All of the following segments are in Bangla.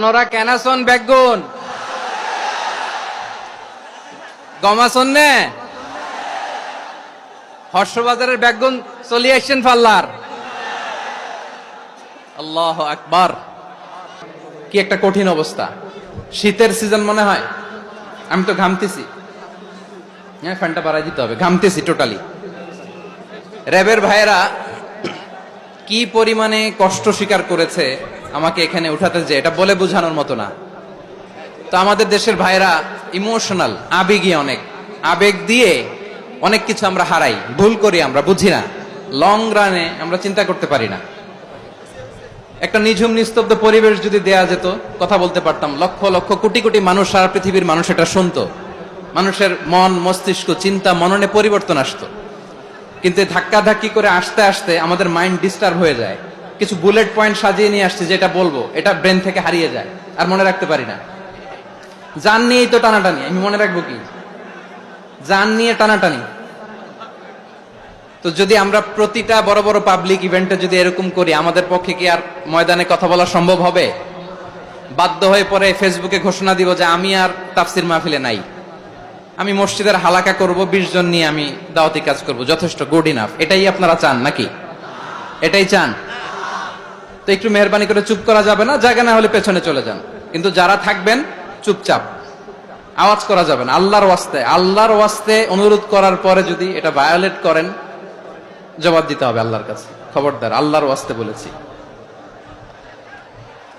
আপনারা কেন আছেন বেগুন গম আছেন নে হর্ষবাজারের বেগুন চলে আসছেন পাল্লার আল্লাহু আকবার। কি একটা কঠিন অবস্থা, শীতের সিজন মনে হয়। আমি তো ঘামতেছি, হ্যাঁ ফ্যানটা বাড়াই দিতে হবে, ঘামতেছি টোটালি। র্যাবের ভাইয়েরা কি পরিমাণে কষ্ট স্বীকার করেছে আমাকে এখানে উঠাতে, যে এটা বলে বোঝানোর মতো না। তো আমাদের দেশের ভাইরা ইমোশনাল, আবেগী, অনেক আবেগ দিয়ে অনেক কিছু আমরা হারাই, ভুল করি, আমরা বুঝি না, লং রানে আমরা চিন্তা করতে পারি না। একটা নিঝুম নিস্তব্ধ পরিবেশ যদি দেয়া যেত, কথা বলতে পারতাম, লক্ষ লক্ষ কোটি কোটি মানুষ, সারা পৃথিবীর মানুষ এটা শুনতো, মানুষের মন মস্তিষ্ক চিন্তা মননে পরিবর্তন আসতো। কিন্তু ধাক্কা ধাক্কি করে আসতে আসতে আমাদের মাইন্ড ডিস্টার্ব হয়ে যায়। কিছু বুলেট পয়েন্ট সাজিয়ে নিয়ে আসছে, যেটা বলবো এটা ব্রেন থেকে হারিয়ে যায়, আর মনে রাখতে পারি না। জান নিয়েই তো টানাটানি, আমি মনে রাখবো কি? জান নিয়ে টানাটানি। তো যদি আমরা প্রতিটা বড় বড় পাবলিক ইভেন্টে যদি এরকম করি, আমাদের পক্ষে কি আর ময়দানে কথা বলা সম্ভব হবে? বাধ্য হয়ে পরে ফেসবুকে ঘোষণা দিব যে আমি আর তাফসির মাহফিলে নাই, আমি মসজিদের হালাকা করব, 20 জন নিয়ে আমি দাওয়াতি কাজ করব, যথেষ্ট, গুড ইনাফ। এটাই আপনারা চান নাকি? এটাই চান? তো একটু মেহরবানি করে চুপ করা যাবে না? জায়গা না হলে পেছনে চলে যান, কিন্তু যারা থাকবেন চুপচাপ, আওয়াজ করা যাবে না। আল্লাহর ওয়াস্তে, আল্লাহর ওয়াস্তে অনুরোধ করার পরে যদি এটা ভায়োলেট করেন, জবাব দিতে হবে আল্লাহর কাছে। খবরদার, আল্লাহর ওয়াস্তে বলেছি,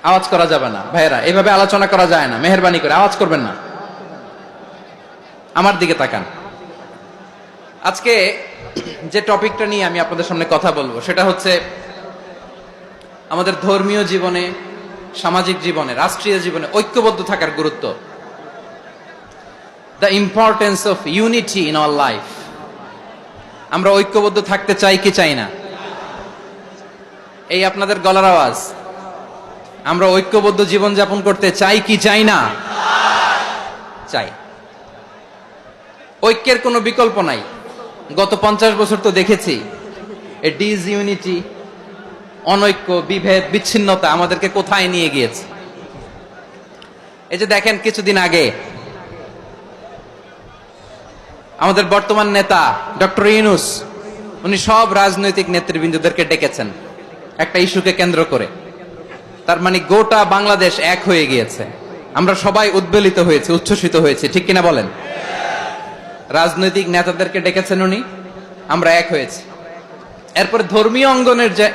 আওয়াজ করা যাবে না। ভাইয়েরা, এভাবে আলোচনা করা যায় না, মেহরবানি করে আওয়াজ করবেন না। আমার দিকে তাকান। আজকে যে টপিকটা নিয়ে আমি আপনাদের সামনে কথা বলবো, সেটা হচ্ছে আমাদের ধর্মীয় জীবনে, সামাজিক জীবনে, রাষ্ট্রীয় জীবনে ঐক্যবদ্ধ থাকার গুরুত্ব। The importance of unity in our life. আমরা ঐক্যবদ্ধ থাকতে চাই কি চাই না? এই আপনাদের গলার আওয়াজ। আমরা ঐক্যবদ্ধ জীবন যাপন করতে চাই কি চাই না? চাই। ঐক্যের কোনো বিকল্প নাই। গত 50 বছর তো দেখেছি এই ডিসইউনিটি, অনৈক্য, বিভেদ, বিচ্ছিন্নতা আমাদেরকে কোথায় নিয়ে গিয়েছে। এই যে দেখেন, কিছুদিন আগে আমাদের বর্তমান নেতা ডক্টর ইউনূস, উনি সব রাজনৈতিক নেতৃবৃন্দদেরকে ডেকেছেন একটা ইস্যুকে কেন্দ্র করে। তার মানে গোটা বাংলাদেশ এক হয়ে গিয়েছে। আমরা সবাই উদ্বেলিত হয়েছি, উচ্ছ্বসিত হয়েছি, ঠিক কিনা বলেন? রাজনৈতিক নেতাদেরকে ডেকেছেন উনি, আমরা এক হয়েছি। এরপরে ধর্মীয় অঙ্গনের যে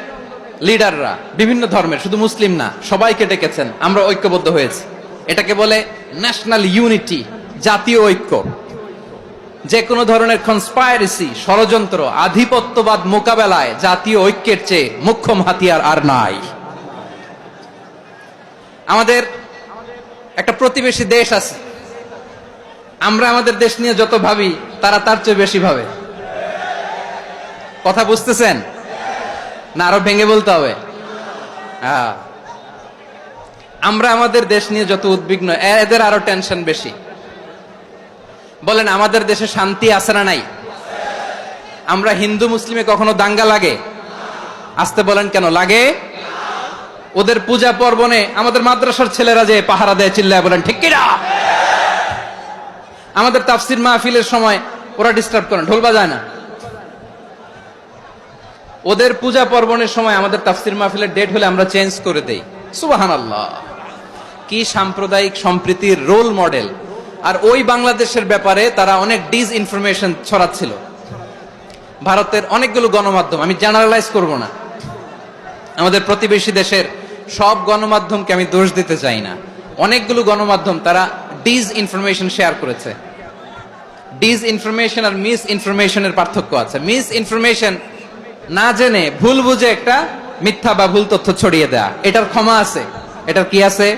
লিডাররা, বিভিন্ন ধর্মের, শুধু মুসলিম না, সবাইকে ডেকেছেন, আমরা ঐক্যবদ্ধ হয়েছি। এটাকে বলে ন্যাশনাল ইউনিটি, জাতীয় ঐক্য। যে কোনো ধরনের কনস্পাইরেসি, ষড়যন্ত্র, আধিপত্যবাদ মোকাবেলায় জাতীয় ঐক্যের চেয়ে মুখ্য হাতিয়ার আর নাই। আমাদের একটা প্রতিবেশী দেশ আছে, আমরা আমাদের দেশ নিয়ে যত ভাবি, তারা তার চেয়ে বেশি ভাবে। কথা বুঝতেছেন না? আরো ভেঙে বলতে হবে। আমরা আমাদের দেশ নিয়ে যত উদ্বিগ্ন, এদের আরো টেনশন বেশি। বলেন, আমাদের দেশে শান্তি আছে না নাই? আমরা হিন্দু মুসলিমে কখনো দাঙ্গা লাগে? আসতে বলেন, কেন লাগে? ওদের পূজা পার্বণে আমাদের মাদ্রাসার ছেলেরা যে পাহারা দেয়, চিল্লায় বলেন ঠিক কিনা? আমাদের তাফসির মাহফিলের সময় ওরা ডিস্টার্ব করেন, ঢোল বাজায় না। ওদের পূজা পার্বণের সময় আমাদের তাফসির মাহফিলের ডেট হলে আমরা চেঞ্জ করে দেই। সুবহানাল্লাহ! কি সাম্প্রদায়িক সম্প্রীতির রোল মডেল। আর ওই বাংলাদেশের ব্যাপারে তারা অনেক ডিসইনফরমেশন ছড়াচ্ছিল। ভারতের অনেকগুলো গণমাধ্যম, আমি জেনারেলাইজ করব না, আমাদের প্রতিবেশী দেশের সব গণমাধ্যমকে আমি দোষ দিতে চাই না, অনেকগুলো গণমাধ্যম তারা ডিসইনফরমেশন শেয়ার করেছে। ডিসইনফরমেশন আর মিস ইনফরমেশনের পার্থক্য আছে। মিস ইনফরমেশন না জেনে ভুল বুঝে একটা মিথ্যা বা ভুল তথ্য ছড়িয়ে দেয়া, এটার ক্ষমা আছে, এটার কি আছে?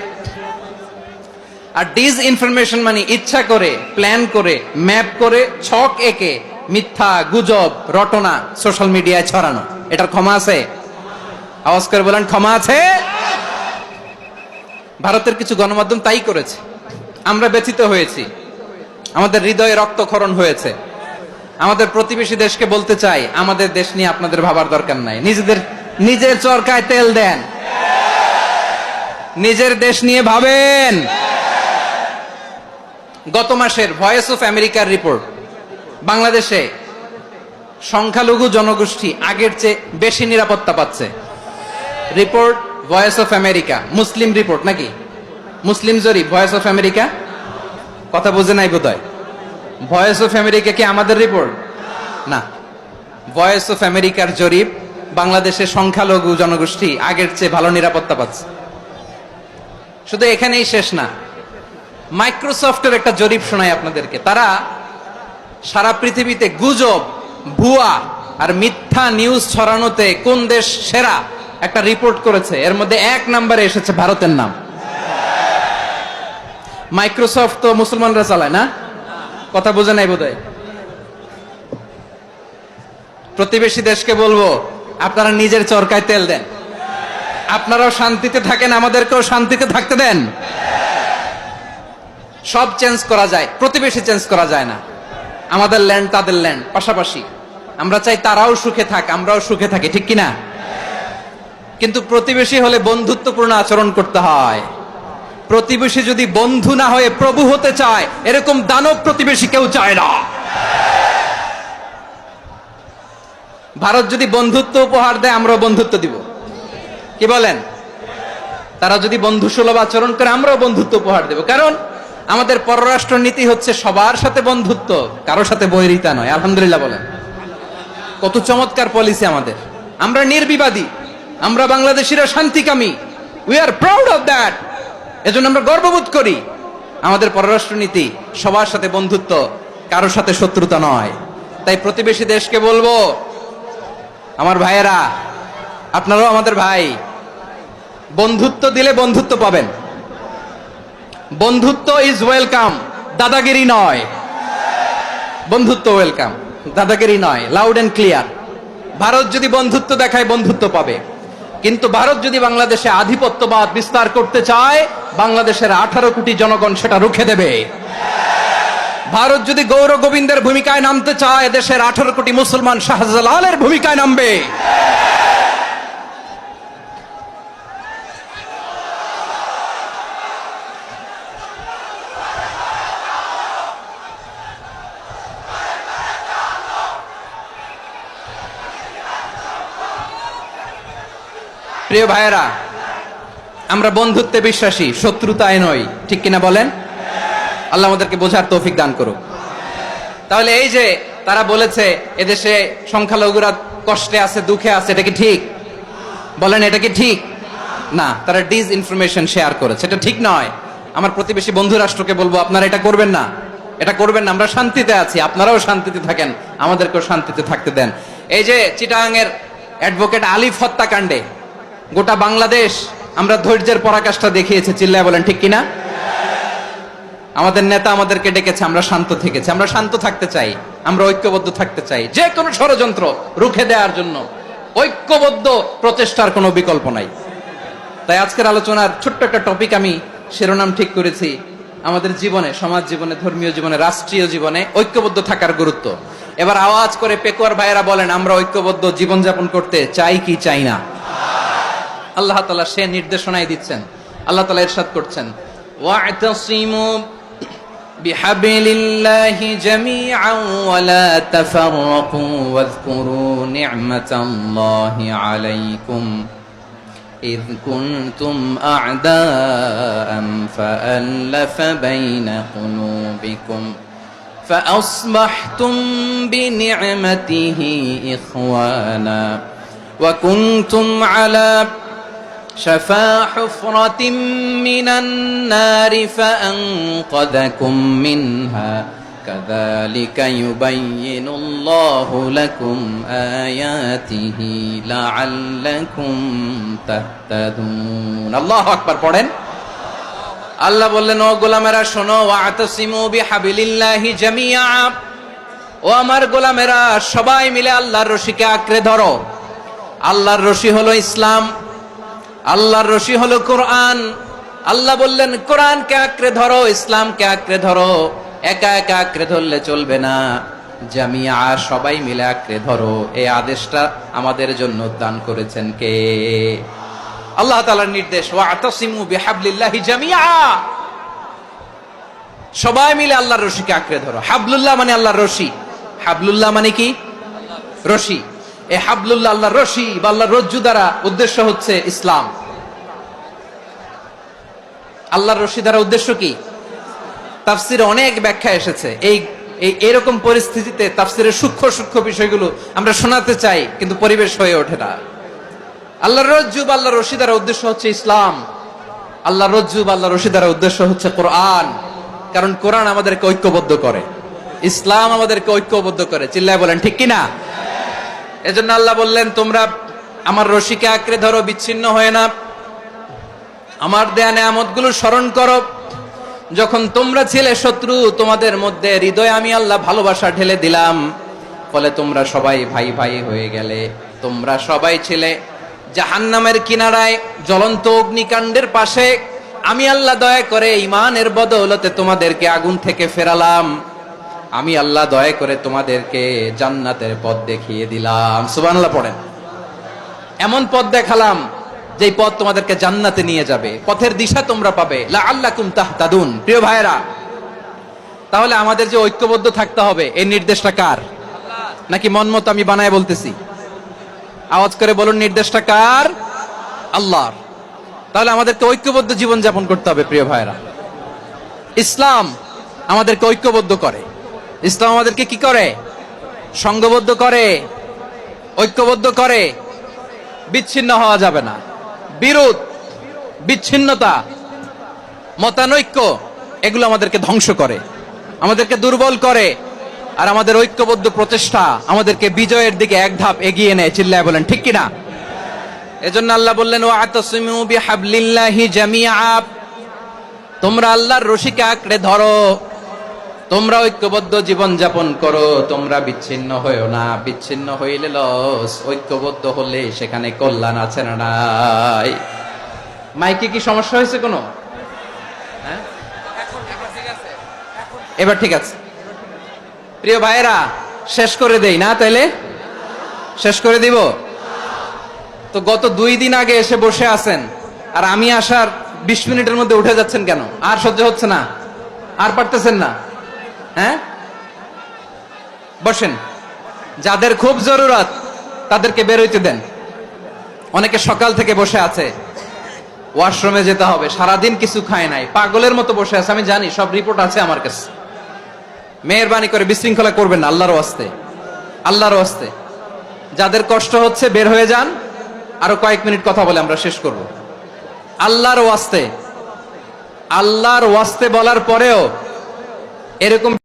আর ডিসইনফরমেশন মানে ইচ্ছা করে, প্ল্যান করে, ম্যাপ করে, ছক এঁকে মিথ্যা, গুজব, রটনা সোশ্যাল মিডিয়ায় ছড়ানো, এটার ক্ষমা আছে? আওয়াজ করে বলেন, ক্ষমা আছে? ভারতের কিছু গণমাধ্যম তাই করেছে। আমরা ব্যথিত হয়েছি, আমাদের হৃদয়ে রক্তক্ষরণ হয়েছে। আমাদের প্রতিবেশী দেশকে বলতে চাই, আমাদের দেশ নিয়ে আপনাদের ভাবার দরকার নাই, নিজের চরকায় তেল দেন। নিজের দেশ নিয়ে ভাবেন। গত মাসের ভয়েস অফ আমেরিকার রিপোর্ট, বাংলাদেশে সংখ্যালঘু জনগোষ্ঠী আগের চেয়ে বেশি নিরাপত্তা পাচ্ছে। Report voice of America, Muslim report নাকি? মুসলিম জরিপ, ভয়েস অফ আমেরিকা। কথা বুঝে নাই বোধহয়। ভয়েস অফ আমেরিকা কি আমাদের রিপোর্ট? না, ভয়েস অফ আমেরিকার জরিপ, বাংলাদেশের সংখ্যালঘু জনগোষ্ঠী আগের চেয়ে ভালো নিরাপত্তা পাচ্ছে। শুধু এখানেই শেষ না, মাইক্রোসফটের একটা জরিপ শোনাই আপনাদেরকে। তারা সারা পৃথিবীতে গুজব, ভুয়া আর মিথ্যা নিউজ ছড়ানোতে কোন দেশ সেরা একটা রিপোর্ট করেছে। এর মধ্যে 1 নম্বরে এসেছে ভারতের নাম। মাইক্রোসফট তো মুসলমানরা চালায় না? কথা বোঝে নাই বোধহয়। প্রতিবেশী দেশকে বলবো, আপনারা নিজের চরকায় তেল দেন, আপনারাও শান্তিতে থাকেন, আমাদেরকেও শান্তিতে থাকতে দেন। সব চেঞ্জ করা যায়, প্রতিবেশী চেঞ্জ করা যায় না। আমাদের ল্যান্ড তাদের ল্যান্ড, পাশাপাশি। আমরা চাই তারাও সুখে থাক, আমরাও সুখে থাকি, ঠিক কিনা? কিন্তু প্রতিবেশী হলে বন্ধুত্বপূর্ণ আচরণ করতে হয়। প্রতিবেশী যদি বন্ধু না হয়ে প্রভু হতে চায়, এরকম দানব প্রতিবেশী কেউ চায় না। ভারত যদি বন্ধুত্ব উপহার দেয়, আমরাও বন্ধুত্ব দিব। কি বলেন? তারা যদি বন্ধু সুলভ আচরণ করে, আমরাও বন্ধুত্ব উপহার দেব। কারণ আমাদের পররাষ্ট্র নীতি হচ্ছে সবার সাথে বন্ধুত্ব, কারোর সাথে বৈরিতা নয়। আলহামদুলিল্লাহ বলেন। কত চমৎকার পলিসি আমাদের। আমরা নির্বিবাদী, আমরা বাংলাদেশিরা শান্তিকামী। We are proud of that. এজন্য আমরা গর্ববোধ করি। আমাদের পররাষ্ট্র নীতি সবার সাথে বন্ধুত্ব, কারোর সাথে শত্রুতা নয়। তাই প্রতিবেশী দেশকে বলবো, আমার ভাইয়েরা, আপনারাও আমাদের ভাই। বন্ধুত্ব দিলে বন্ধুত্ব পাবেন। বন্ধুত্ব ইজ ওয়েলকাম, দাদাগিরি নয়। বন্ধুত্ব ওয়েলকাম, দাদাগিরি নয়। Loud and clear. ভারত যদি বন্ধুত্ব দেখায়, বন্ধুত্ব পাবে। কিন্তু ভারত যদি বাংলাদেশে আধিপত্যবাদ বিস্তার করতে চায়, বাংলাদেশের 18 কোটি জনগণ সেটা রুখে দেবে। ভারত যদি গৌর গোবিন্দের ভূমিকায় নামতে চায়, দেশের 18 কোটি মুসলমান শাহজালালের ভূমিকায় নামবে। প্রিয় ভাইয়েরা, আমরা বন্ধুত্বে বিশ্বাসী, শত্রুতায় নই, ঠিক কিনা বলেন? আল্লাহ আমাদেরকে বোঝার তৌফিক দান করুক। তাহলে এই যে তারা বলেছে এদেশে সংখ্যালঘুরা কষ্টে আছে, দুঃখে আছে, এটা কি ঠিক? বলেন, এটা কি ঠিক? না, তারা ডিস ইনফরমেশন শেয়ার করেছে, এটা ঠিক নয়। আমার প্রতিবেশী বন্ধু রাষ্ট্রকে বলবো, আপনারা এটা করবেন না, এটা করবেন না। আমরা শান্তিতে আছি, আপনারাও শান্তিতে থাকেন, আমাদেরকেও শান্তিতে থাকতে দেন। এই যে চিটাগাংয়ের অ্যাডভোকেট আলিফ হত্যাকাণ্ডে গোটা বাংলাদেশ আমরা ধৈর্যের পরাকাষ্ঠা দেখিয়েছে, চিল্লায় বলেন ঠিক কিনা? আমাদের নেতা আমাদেরকে ডেকেছে, আমরা শান্ত থেকেছি। আমরা শান্ত থাকতে চাই, আমরা ঐক্যবদ্ধ থাকতে চাই। যে কোনো ষড়যন্ত্র রুখে দেওয়ার জন্য ঐক্যবদ্ধ প্রচেষ্টার কোনো বিকল্প নাই। তাই আজকের আলোচনার ছোট্ট একটা টপিক আমি শিরোনাম ঠিক করেছি, আমাদের জীবনে, সমাজ জীবনে, ধর্মীয় জীবনে, রাষ্ট্রীয় জীবনে ঐক্যবদ্ধ থাকার গুরুত্ব। এবার আওয়াজ করে পেকুয়ার ভাইয়েরা বলেন, আমরা ঐক্যবদ্ধ জীবনযাপন করতে চাই কি চাই না? আল্লাহ তাআলা সে নির্দেশনাই দিচ্ছেন। আল্লাহ তাআলা ইরশাদ করছেন, ওয়া'তাসিমু বিহাবলিল্লাহি জামিআন ওয়া লা তাফাররাকু ওয়াযকুরু নি'মাতাল্লাহি আলাইকুম إذ كنتم أعداء فألف بين قلوبكم فأصبحتم بنعمته إخوانا وكنتم على شفا حفرة من النار فأنقذكم منها كذلك يبين الله لكم آياته لعلكم تهتدون الله أكبر পড়েন। আল্লাহ বললেন, ও গোলামেরা শোনো, ওয়া'তাসিমু বিহাবলিল্লাহি জামিআ, ও আমার গোলামেরা সবাই মিলে আল্লাহর রশিকে আঁকড়ে ধরো। আল্লাহর রশি হলো ইসলাম, আল্লাহর রশি হলো কোরআন। আল্লাহ বললেন, কোরআনকে আঁকড়ে ধরো, ইসলামকে আঁকড়ে ধরো। একা একা আঁকড়ে ধরলে চলবে না, জামিয়া, সবাই মিলে আঁকড়ে ধরো। এই আদেশটা আমাদের জন্য দান করেছেন কে? আল্লাহ তাআলার নির্দেশ, ওয়া'তাসিমু বিহাবলিল্লাহি জামিআ, সবাই মিলে আল্লাহর রশিকে আঁকড়ে ধরো। হাবলুল্লাহ মানে আল্লাহর রশি, হাবলুল্লাহ মানে কি? রশি। এই হাবলুল্লাহ আল্লাহর রশি বা আল্লাহর রজ্জু দ্বারা উদ্দেশ্য হচ্ছে ইসলাম। আল্লাহর রশি দ্বারা উদ্দেশ্য কি? তাফসিরে অনেক ব্যাখ্যা এসেছে। এরকম পরিস্থিতিতে তাফসিরের সূক্ষ্ম সূক্ষ্ম বিষয়গুলো আমরা শোনাতে চাই, কিন্তু পরিবেশ হয়ে ওঠে না। আল্লাহর রজ্জু বা আল্লাহর রশি দ্বারা উদ্দেশ্য হচ্ছে ইসলাম। আল্লাহর রজ্জু বা আল্লাহর রশি দ্বারা উদ্দেশ্য হচ্ছে কোরআন, কারণ কোরআন আমাদেরকে ঐক্যবদ্ধ করে, ইসলাম আমাদেরকে ঐক্যবদ্ধ করে। চিল্লায় বলেন ঠিক কিনা? এজন্য আল্লাহ বললেন, তোমরা আমার রশিকে আঁকড়ে ধরো, বিচ্ছিন্ন হয়ে না। আমার দেয়া নেয়ামতগুলো স্মরণ করো। যখন তোমরা ছিলে শত্রু, তোমাদের মধ্যে হৃদয়ে আমি আল্লাহ ভালোবাসা ঢেলে দিলাম, ফলে তোমরা সবাই ভাই ভাই হয়ে গেলে। তোমরা সবাই ছিলে জাহান্নামের কিনারায়, জ্বলন্ত অগ্নিকাণ্ডের পাশে। আমি আল্লাহ দয়া করে ঈমানের বদৌলতে তোমাদেরকে আগুন থেকে ফেরালাম। আমি আল্লাহ দয়া করে তোমাদেরকে জান্নাতের পথ দেখিয়ে দিলাম। সুবহানাল্লাহ পড়েন। এমন পথ দেখালাম যেই পথ তোমাদেরকে জান্নাতে নিয়ে যাবে, পথের দিশা তোমরা পাবে। লাআল্লাকুম তাহতাদুন। প্রিয় ভাইরা, তাহলে আমাদের যে ঐক্যবদ্ধ থাকতে হবে, এই নির্দেশটা কার? নাকি মন মতো আমি বানায় বলতেছি? আওয়াজ করে বলুন, নির্দেশটা কার? আল্লাহর। তাহলে আমাদেরকে ঐক্যবদ্ধ জীবন যাপন করতে হবে। প্রিয় ভাইরা, ইসলাম আমাদেরকে ঐক্যবদ্ধ করে। ইসলাম আমাদেরকে কি করে? সংঘবদ্ধ করে, ঐক্যবদ্ধ করে। বিচ্ছিন্ন হওয়া যাবে না। বিরোধ, বিচ্ছিন্নতা, মতানৈক্য, এগুলো আমাদেরকে ধ্বংস করে, আমাদেরকে দুর্বল করে। আর আমাদের ঐক্যবদ্ধ প্রচেষ্টা আমাদেরকে বিজয়ের দিকে এক ধাপ এগিয়ে নেয়। চিল্লায় বলেন ঠিক কিনা? এজন্য আল্লাহ বললেন, ওয়া'তাসিমু বিহাবলিল্লাহি জামিআ, তোমরা আল্লাহর রশিকে আঁকড়ে ধরো, তোমরা ঐক্যবদ্ধ জীবন যাপন করো, তোমরা বিচ্ছিন্ন হয়েও না। বিচ্ছিন্ন হইলে লস, ঐক্যবদ্ধ হলে সেখানে কল্যাণ আছে না নাই? মাইকে কি সমস্যা হয়েছে কোনো? হ্যাঁ, এবার ঠিক আছে। প্রিয় ভাইয়েরা, শেষ করে দেই না? তাইলে শেষ করে দিব তো। গত 2 দিন আগে এসে বসে আছেন, আর আমি আসার 20 মিনিটের মধ্যে উঠে যাচ্ছেন কেন? আর সহ্য হচ্ছে না? আর পারতেছেন না? হ্যাঁ, বসেন। যাদের খুব জরুরত তাদেরকে বের হইতে দেন। অনেকে সকাল থেকে বসে আছে, ওয়াশরুমে যেতে হবে, সারাদিন কিছু খায় নাই, পাগলের মতো বসে আছে। আমি জানি, সব রিপোর্ট আছে আমার কাছে। মেহেরবানি করে বিশৃঙ্খলা করবেন না, আল্লাহর ওয়াস্তে, আল্লাহর ওয়াস্তে। যাদের কষ্ট হচ্ছে বের হয়ে যান। আরো কয়েক মিনিট কথা বলে আমরা শেষ করব। আল্লাহর ওয়াস্তে, আল্লাহর ওয়াস্তে বলার পরেও এরকম